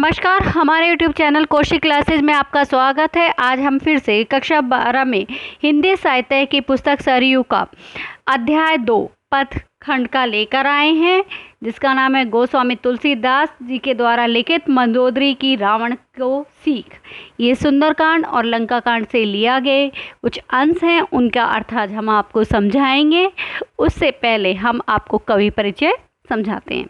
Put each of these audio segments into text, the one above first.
नमस्कार, हमारे YouTube channel Kaushik classes में आपका स्वागत है। आज हम फिर से कक्षा 12 में हिंदी साहित्य की पुस्तक सरयू का अध्याय 2 पथ खंड का लेकर आए हैं, जिसका नाम है गोस्वामी तुलसीदास जी के द्वारा लिखित मंदोदरी की रावण को सीख। ये सुंदरकांड और लंका कांड से लिया गए कुछ अंश हैं, उनका अर्थ आज हम आपको समझाएंगे। उससे पहले हम आपको कवि परिचय समझाते हैं।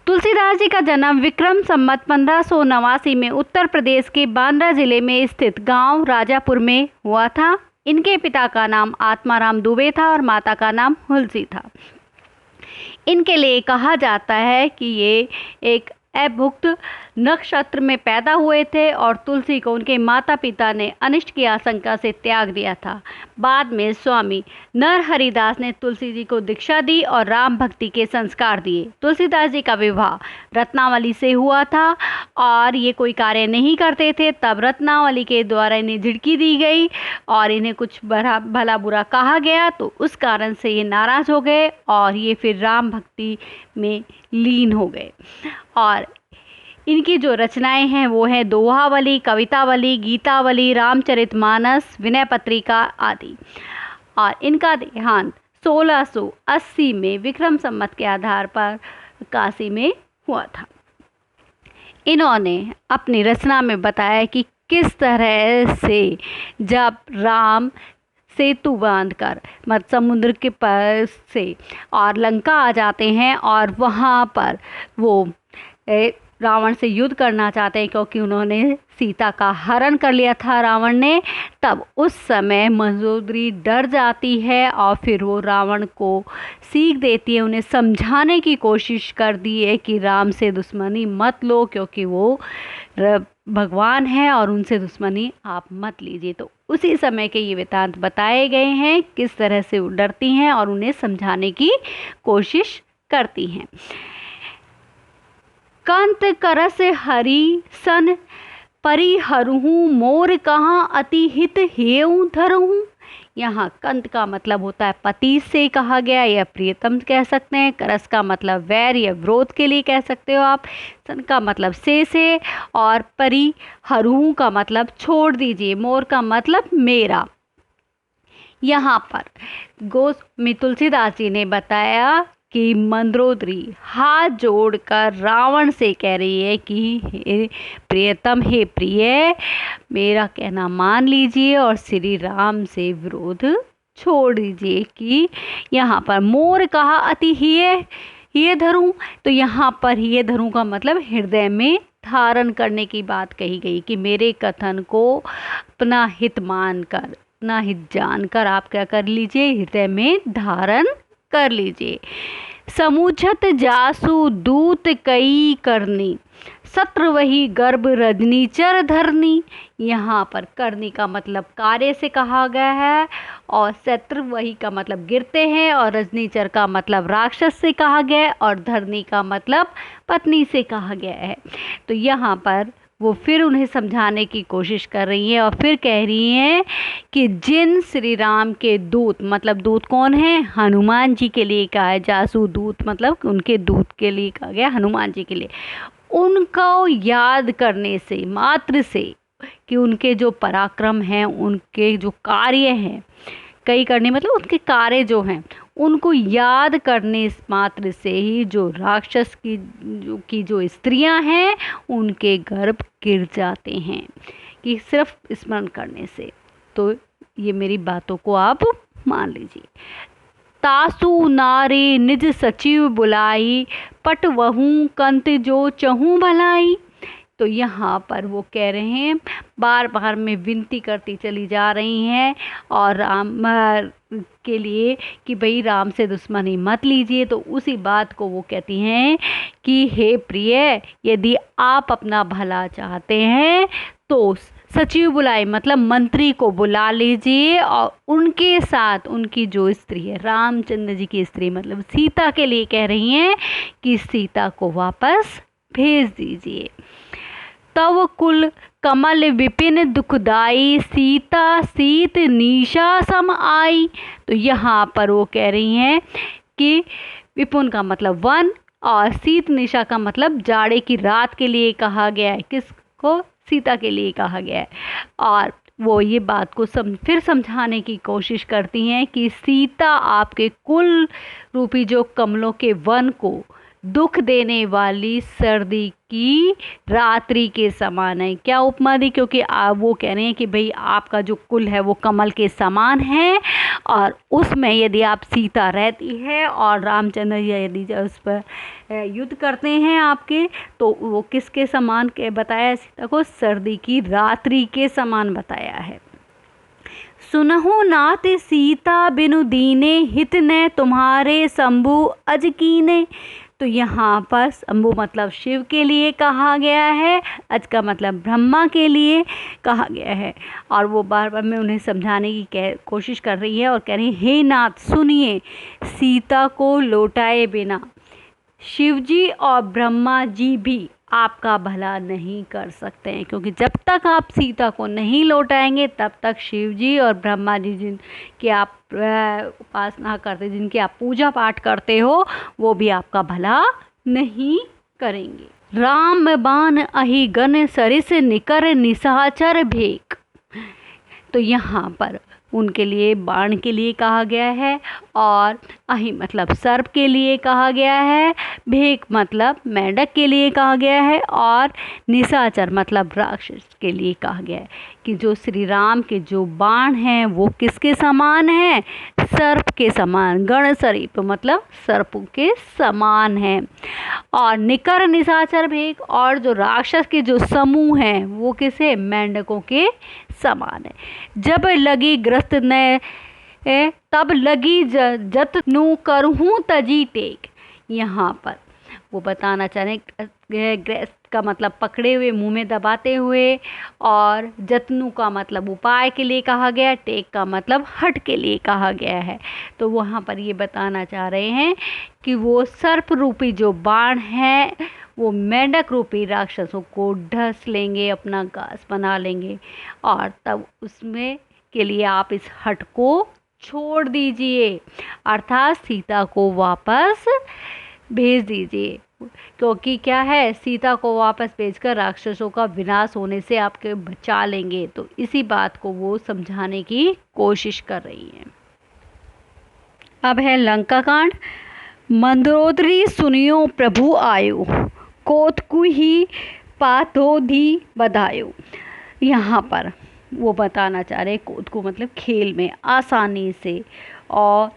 तुलसीदास जी का जन्म विक्रम संवत 1589 में उत्तर प्रदेश के बांद्रा जिले में स्थित गांव राजापुर में हुआ था। इनके पिता का नाम आत्माराम दुबे था और माता का नाम हुलसी था। इनके लिए कहा जाता है कि ये एक अभुक्त नक्षत्र में पैदा हुए थे और तुलसी को उनके माता पिता ने अनिष्ट की आशंका से त्याग दिया था। बाद में स्वामी नरहरिदास ने तुलसी जी को दीक्षा दी और राम भक्ति के संस्कार दिए। तुलसीदास जी का विवाह रत्नावली से हुआ था और ये कोई कार्य नहीं करते थे। तब रत्नावली के द्वारा इन्हें झिड़की दी गई और इन्हें कुछ भला बुरा कहा गया, तो उस कारण से ये नाराज़ हो गए और ये फिर राम भक्ति में लीन हो गए। और इनकी जो रचनाएं हैं वो हैं दोहावली, कवितावली, गीतावली, रामचरितमानस, विनय पत्रिका आदि। और इनका देहांत 1680 में विक्रम संवत के आधार पर काशी में हुआ था। इन्होंने अपनी रचना में बताया कि किस तरह से जब राम सेतु बांधकर मत समुद्र के पार से और लंका आ जाते हैं और वहाँ पर वो रावण से युद्ध करना चाहते हैं, क्योंकि उन्होंने सीता का हरण कर लिया था रावण ने। तब उस समय मंदोदरी डर जाती है और फिर वो रावण को सीख देती है, उन्हें समझाने की कोशिश करती है कि राम से दुश्मनी मत लो, क्योंकि वो भगवान है और उनसे दुश्मनी आप मत लीजिए। तो उसी समय के ये वृत्तांत बताए गए हैं, किस तरह से वो डरती हैं और उन्हें समझाने की कोशिश करती हैं। कंत करस हरि सन परिहरहूँ, मोर कहाँ अति हित हेऊ धरहूँ। यहाँ कंत का मतलब होता है पति से कहा गया या प्रियतम कह सकते हैं। करस का मतलब वैर या विरोध के लिए कह सकते हो आप। सन का मतलब से और परिहरहूँ का मतलब छोड़ दीजिए। मोर का मतलब मेरा। यहाँ पर गोस्वामी तुलसीदास जी ने बताया कि मंदोदरी हाथ जोड़कर रावण से कह रही है कि हे प्रियतम, हे प्रिय, मेरा कहना मान लीजिए और श्री राम से विरोध छोड़ दीजिए। कि यहाँ पर मोर कहा अति हिय धरूं, तो यहाँ पर हिय धरूं का मतलब हृदय में धारण करने की बात कही गई कि मेरे कथन को अपना हित मानकर, अपना हित जानकर आप क्या कर लीजिए, हृदय में धारण कर लीजिए। समुझत जासु दूत कई करनी, सत्र वही गर्भ रजनीचर धरनी। यहाँ पर करनी का मतलब कार्य से कहा गया है और सत्र वही का मतलब गिरते हैं और रजनीचर का मतलब राक्षस से कहा गया है और धरनी का मतलब पत्नी से कहा गया है। तो यहाँ पर वो फिर उन्हें समझाने की कोशिश कर रही है और फिर कह रही हैं कि जिन श्री राम के दूत, मतलब दूत कौन है, हनुमान जी के लिए कहा है। जासू दूत मतलब उनके दूत के लिए कहा गया, हनुमान जी के लिए। उनको याद करने से मात्र से कि उनके जो पराक्रम हैं, उनके जो कार्य हैं, कई करने मतलब उनके कार्य जो हैं, उनको याद करने मात्र से ही जो राक्षस की जो स्त्रियां हैं उनके गर्भ गिर जाते हैं, कि सिर्फ स्मरण करने से। तो ये मेरी बातों को आप मान लीजिए। तासु नारी निज सचिव बुलाई, पट वहूँ कंत जो चहूँ भलाई। तो यहाँ पर वो कह रहे हैं, बार बार में विनती करती चली जा रही हैं और राम के लिए कि भाई राम से दुश्मनी मत लीजिए। तो उसी बात को वो कहती हैं कि हे प्रिय, यदि आप अपना भला चाहते हैं तो सचिव बुलाए मतलब मंत्री को बुला लीजिए और उनके साथ उनकी जो स्त्री है, रामचंद्र जी की स्त्री मतलब सीता के लिए कह रही हैं कि सीता को वापस भेज दीजिए। तव कुल कमल विपिन दुखदाई, सीता सीत निशा सम आई। तो यहाँ पर वो कह रही हैं कि विपुन का मतलब वन और शीत निशा का मतलब जाड़े की रात के लिए कहा गया है। किसको? सीता के लिए कहा गया है। और वो ये बात को फिर समझाने की कोशिश करती हैं कि सीता आपके कुल रूपी जो कमलों के वन को दुख देने वाली सर्दी की रात्रि के समान है। क्या उपमा दी? क्योंकि वो कह रहे हैं कि भाई आपका जो कुल है वो कमल के समान है, और उसमें यदि आप सीता रहती है और रामचंद्र यदि उस पर युद्ध करते हैं आपके, तो वो किसके समान के बताया? सीता को सर्दी की रात्रि के समान बताया है। सुनहु नाथ सीता बिनु दीने, हित न तुम्हारे शंभु अज कीने। तो यहाँ पर शंभु मतलब शिव के लिए कहा गया है, अज का मतलब ब्रह्मा के लिए कहा गया है। और वो बार बार में उन्हें समझाने की कोशिश कर रही है और कह रही है, हे नाथ सुनिए, सीता को लौटाए बिना शिवजी और ब्रह्मा जी भी आपका भला नहीं कर सकते हैं, क्योंकि जब तक आप सीता को नहीं लौटाएंगे तब तक शिवजी और ब्रह्मा जी जिनकी आप उपासना करते, जिनकी आप पूजा पाठ करते हो, वो भी आपका भला नहीं करेंगे। राम बाण अहि गन सरिस, निकर निशाचर भेक। तो यहाँ पर उनके लिए बाण के लिए कहा गया है, और अहि मतलब सर्प के लिए कहा गया है, भेक मतलब मेंढक के लिए कहा गया है, और निशाचर मतलब राक्षस के लिए कहा गया है कि जो श्री राम के जो बाण हैं वो किसके समान हैं? सर्प के समान। गण सरीप मतलब सर्प के समान है। और निकर निशाचर भेक, और जो राक्षस के जो समूह हैं वो किसे? मेंढकों के समान है। जब लगी ग्रस्त ने तब लगी जतनु करहूँ तजी टेक। यहाँ पर वो बताना चाह रहे हैं, ग्रस्त का मतलब पकड़े हुए, मुंह में दबाते हुए, और जतनु का मतलब उपाय के लिए कहा गया, टेक का मतलब हट के लिए कहा गया है। तो वहाँ पर ये बताना चाह रहे हैं कि वो सर्प रूपी जो बाण है वो मेंढक रूपी राक्षसों को ढस लेंगे, अपना घास बना लेंगे, और तब उसमें के लिए आप इस हट को छोड़ दीजिए, अर्थात सीता को वापस भेज दीजिए। क्योंकि क्या है, सीता को वापस भेजकर राक्षसों का विनाश होने से आपके बचा लेंगे। तो इसी बात को वो समझाने की कोशिश कर रही हैं। अब है लंका कांड। मंदोदरी सुनियो प्रभु आयो, कोतकु ही पाथोधी बधायो। यहाँ पर वो बताना चाह रहे, कोतकु मतलब खेल में आसानी से, और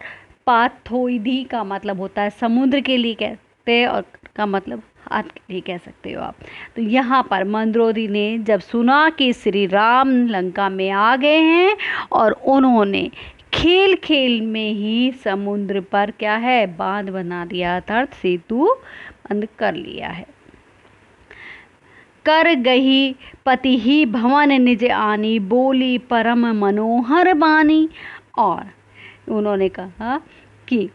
पाथोधी का मतलब होता है समुद्र के लिए कहते हैं, और का मतलब हाथ के लिए कह सकते हो आप। तो यहाँ पर मंदोदरी ने जब सुना कि श्री राम लंका में आ गए हैं, और उन्होंने खेल खेल में ही समुद्र पर क्या है, बांध बना दिया, अर्थात सेतु बंद कर लिया है। कर गही पति ही भवन निज आनी, बोली परम मनोहर बानी। और उन्होंने कहा कि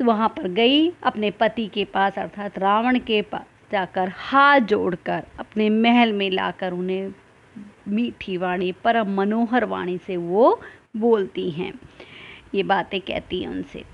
वहाँ पर गई अपने पति के पास, अर्थात रावण के पास जाकर हाथ जोड़कर अपने महल में लाकर उन्हें मीठी वाणी, परम मनोहर वाणी से वो बोलती हैं, ये बातें कहती हैं उनसे।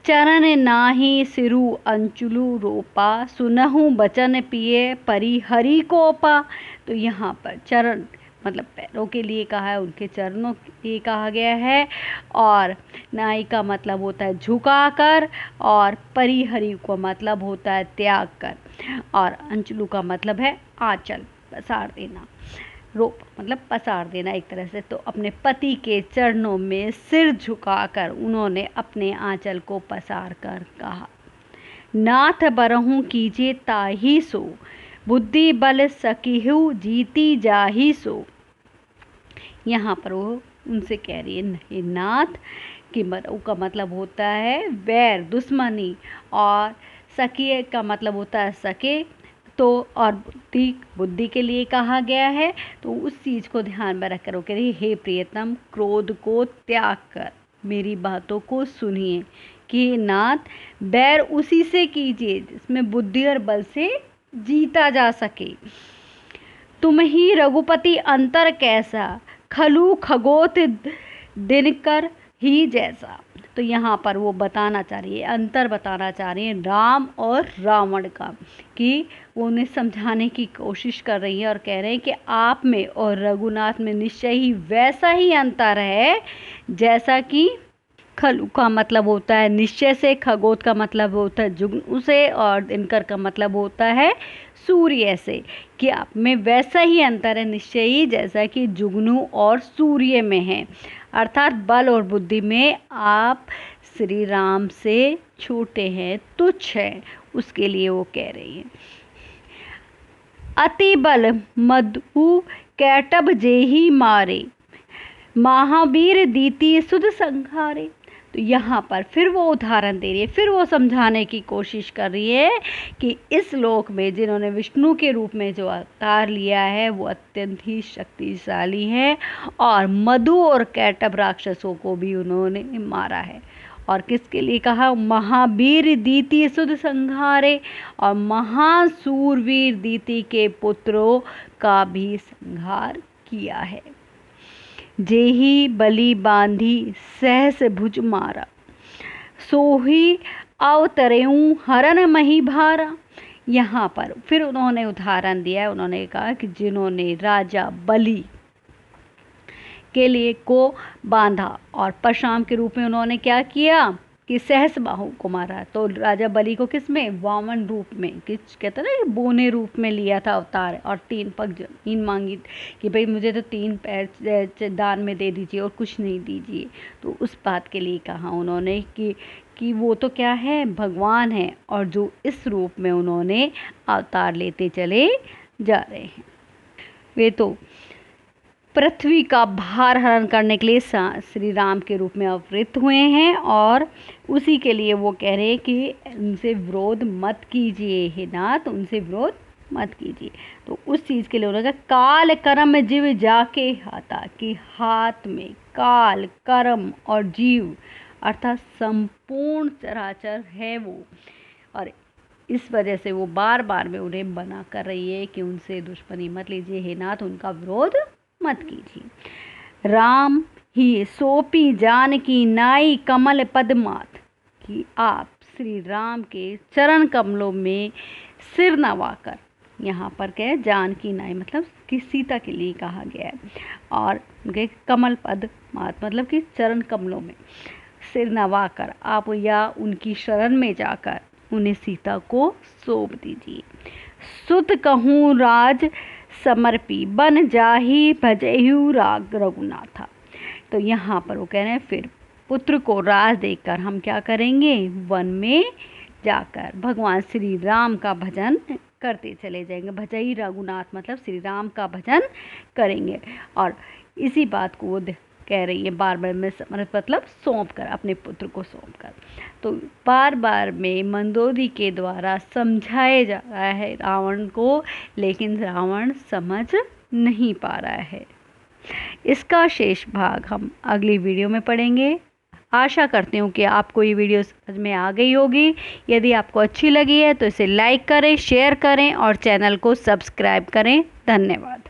चरण नाही सिरु अंचुलु रोपा, सुनहु बचन पिए परी हरि कोपा। तो यहाँ पर चरण मतलब पैरों के लिए कहा है, उनके चरणों के लिए कहा गया है, और नाई का मतलब होता है झुका कर, और परिहरि को मतलब होता है त्याग कर, और अंचलू का मतलब है आंचल, पसार देना, रोप मतलब पसार देना एक तरह से। तो अपने पति के चरणों में सिर झुकाकर उन्होंने अपने आंचल को पसार कर कहा, नाथ बरहूँ कीजिए ताही सो, बुद्धि बल सकीहु जीती जाही सो। यहाँ पर वो उनसे कह रही है, नहीं नाथ कि मरऊ का मतलब होता है वैर, दुश्मनी, और सकिए का मतलब होता है सके, तो और बुद्धि के लिए कहा गया है। तो उस चीज़ को ध्यान में रखकर वो कह रही, हे प्रियतम क्रोध को त्याग कर मेरी बातों को सुनिए, कि नाथ बैर उसी से कीजिए जिसमें बुद्धि और बल से जीता जा सके। तुम ही रघुपति अंतर कैसा, खलु खगोत दिनकर ही जैसा। तो यहाँ पर वो बताना चाह रही है, अंतर बताना चाह रही है राम और रावण का, कि वो उन्हें समझाने की कोशिश कर रही है और कह रहे हैं कि आप में और रघुनाथ में निश्चय ही वैसा ही अंतर है जैसा कि खलु का मतलब होता है निश्चय से, खगोत का मतलब होता है जुग्न से, और दिनकर का मतलब होता है सूर्य से, कि आप में वैसा ही अंतर है निश्चय ही जैसा कि जुगनू और सूर्य में है। अर्थात बल और बुद्धि में आप श्री राम से छोटे हैं, तुच्छ हैं, उसके लिए वो कह रही है। अति बल मधु कैटब जेहि मारे, महावीर दीति सुध संहारे। तो यहाँ पर फिर वो उदाहरण दे रही है, फिर वो समझाने की कोशिश कर रही है कि इस लोक में जिन्होंने विष्णु के रूप में जो अवतार लिया है वो अत्यंत ही शक्तिशाली है, और मधु और कैटब राक्षसों को भी उन्होंने मारा है। और किसके लिए कहा? महावीर दीति सुध संहारे, और महासूरवीर दीति के पुत्रों का भी संहार किया है। जेहि बलि बांधी सहस भुज मारा, सोही अवतरेऊ हरन मही भारा। यहाँ पर फिर उन्होंने उदाहरण दिया, उन्होंने कहा कि जिन्होंने राजा बलि के लिए को बांधा और परशुराम के रूप में उन्होंने क्या किया कि सहस बाहु को मारा। तो राजा बलि को किस में? वामन रूप में, किस कहते हैं ना, बोने रूप में लिया था अवतार, और 3 पग इन मांगी कि भाई मुझे तो 3 पैर दान में दे दीजिए और कुछ नहीं दीजिए। तो उस बात के लिए कहा उन्होंने कि वो तो क्या है? भगवान है, और जो इस रूप में उन्होंने अवतार लेते चले जा रहे हैं, वे तो पृथ्वी का भार हरण करने के लिए श्री राम के रूप में अवतरित हुए हैं, और उसी के लिए वो कह रहे हैं कि उनसे विरोध मत कीजिए हे नाथ, उनसे विरोध मत कीजिए। तो उस चीज़ के लिए उन्होंने कहा काल कर्म जीव जाके हाथा, कि हाथ में काल कर्म और जीव अर्थात संपूर्ण चराचर है वो, और इस वजह से वो बार बार में उन्हें मना कर रही है कि उनसे दुश्मनी मत लीजिए हे नाथ, उनका विरोध मत कीजिए। राम ही सोपी जानकी नाई कमल पद्मात, कि आप श्री राम के चरण कमलों में सिर नवाकर, यहाँ पर क्या है? जानकी नाई मतलब कि सीता के लिए कहा गया है, और उनके कमल पद्मात मतलब कि चरण कमलों में सिर नवाकर आप या उनकी शरण में जाकर उन्हें सीता को सौंप दीजिए। सुत कहूँ राज समर्पी बन जाही भजहु राग रघुनाथा। तो यहाँ पर वो कह रहे हैं फिर पुत्र को राज देकर हम क्या करेंगे? वन में जाकर भगवान श्री राम का भजन करते चले जाएंगे। भजई रघुनाथ मतलब श्री राम का भजन करेंगे, और इसी बात को वो कह रही है बार बार में समर्पित मतलब सौंप कर, अपने पुत्र को सौंप कर। तो बार बार में मंदोदरी के द्वारा समझाया जा रहा है रावण को, लेकिन रावण समझ नहीं पा रहा है। इसका शेष भाग हम अगली वीडियो में पढ़ेंगे। आशा करती हूँ कि आपको ये वीडियो समझ में आ गई होगी। यदि आपको अच्छी लगी है तो इसे लाइक करें, शेयर करें और चैनल को सब्सक्राइब करें। धन्यवाद।